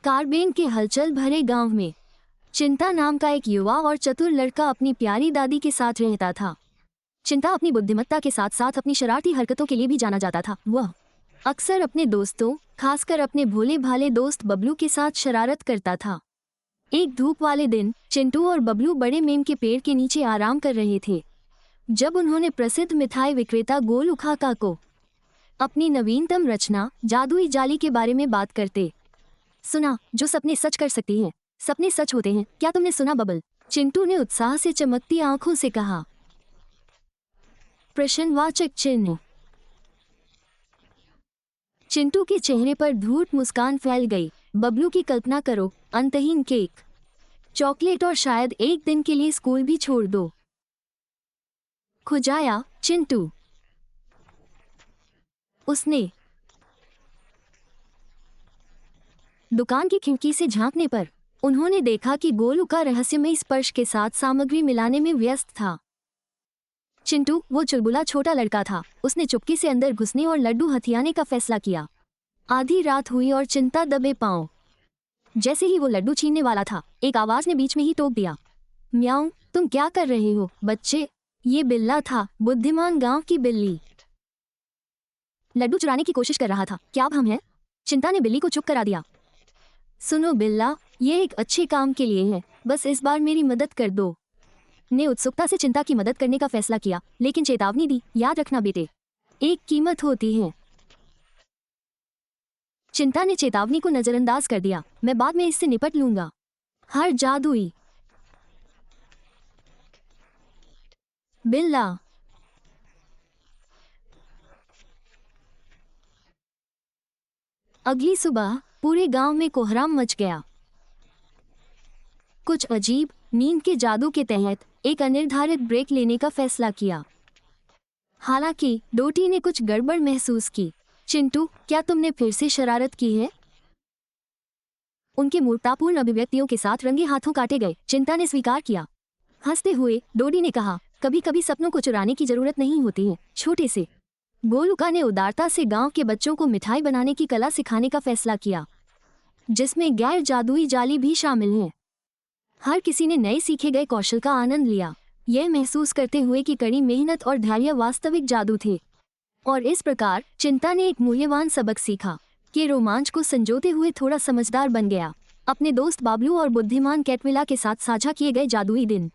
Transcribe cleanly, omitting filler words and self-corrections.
कारबेन के हलचल भरे गांव में चिंता नाम का एक युवा और चतुर लड़का अपनी प्यारी दादी के साथ रहता था। चिंता अपनी बुद्धिमत्ता के साथ साथ अपनी शरारती हरकतों के लिए भी जाना जाता था। वह अक्सर अपने दोस्तों, खासकर अपने भोले भाले दोस्त बबलू के साथ शरारत करता था। एक धूप वाले दिन चिंटू और बबलू बड़े नीम के पेड़ के नीचे आराम कर रहे थे जब उन्होंने प्रसिद्ध मिठाई विक्रेता गोलू काका को अपनी नवीनतम रचना जादुई जाली के बारे में बात करते सुना, जो सपने सच कर सकती है। सपने सच होते हैं, क्या तुमने सुना बबल? चिंटू ने उत्साह से चमकती आंखों से कहा। प्रश्नवाचक चिन्ह। चिंटू के चेहरे पर धूर्त मुस्कान फैल गई। बबलू की कल्पना करो, अंतहीन केक, चॉकलेट और शायद एक दिन के लिए स्कूल भी छोड़ दो। खुजाया चिंटू। उसने दुकान की खिड़की से झांकने पर उन्होंने देखा कि गोलू का रहस्यमयी स्पर्श के साथ सामग्री मिलाने में व्यस्त था। चिंटू, वो चुलबुला छोटा लड़का था। उसने चुपके से अंदर घुसने और लड्डू हथियाने का फैसला किया। आधी रात हुई और चिंता दबे पांव। जैसे ही वो लड्डू छीनने वाला था, एक आवाज ने बीच में ही टोक दिया, म्याऊं, तुम क्या कर रहे हो बच्चे? ये बिल्ला था, बुद्धिमान गांव की बिल्ली। लड्डू चुराने की कोशिश कर रहा था, क्या अब हम हैं? चिंता ने बिल्ली को चुप करा दिया। सुनो बिल्ला, ये एक अच्छे काम के लिए है, बस इस बार मेरी मदद कर दो। ने उत्सुकता से चिंता की मदद करने का फैसला किया, लेकिन चेतावनी दी, याद रखना बेटे, एक कीमत होती है। चिंता ने चेतावनी को नजरअंदाज कर दिया, मैं बाद में इससे निपट लूंगा। हर जादुई बिल्ला। अगली सुबह पूरे गांव में कोहराम मच गया। कुछ अजीब नींद के जादू के तहत एक अनिर्धारित ब्रेक लेने का फैसला किया। हालांकि डोटी ने कुछ गड़बड़ महसूस की। चिंटू, क्या तुमने फिर से शरारत की है? उनके मूर्खतापूर्ण अभिव्यक्तियों के साथ रंगे हाथों काटे गए। चिंता ने स्वीकार किया। हंसते हुए डोडी ने कहा, कभी कभी सपनों को चुराने की जरूरत नहीं होती है, छोटे से। गोलूका ने उदारता से गांव के बच्चों को मिठाई बनाने की कला सिखाने का फैसला किया, जिसमें गैर जादुई जाली भी शामिल है। हर किसी ने नए सीखे गए कौशल का आनंद लिया, यह महसूस करते हुए कि कड़ी मेहनत और धैर्य वास्तविक जादू थे। और इस प्रकार चिंता ने एक मूल्यवान सबक सीखा कि रोमांच को संजोते हुए थोड़ा समझदार बन गया। अपने दोस्त बाबलू और बुद्धिमान कैटविला के साथ साझा किए गए जादुई दिन।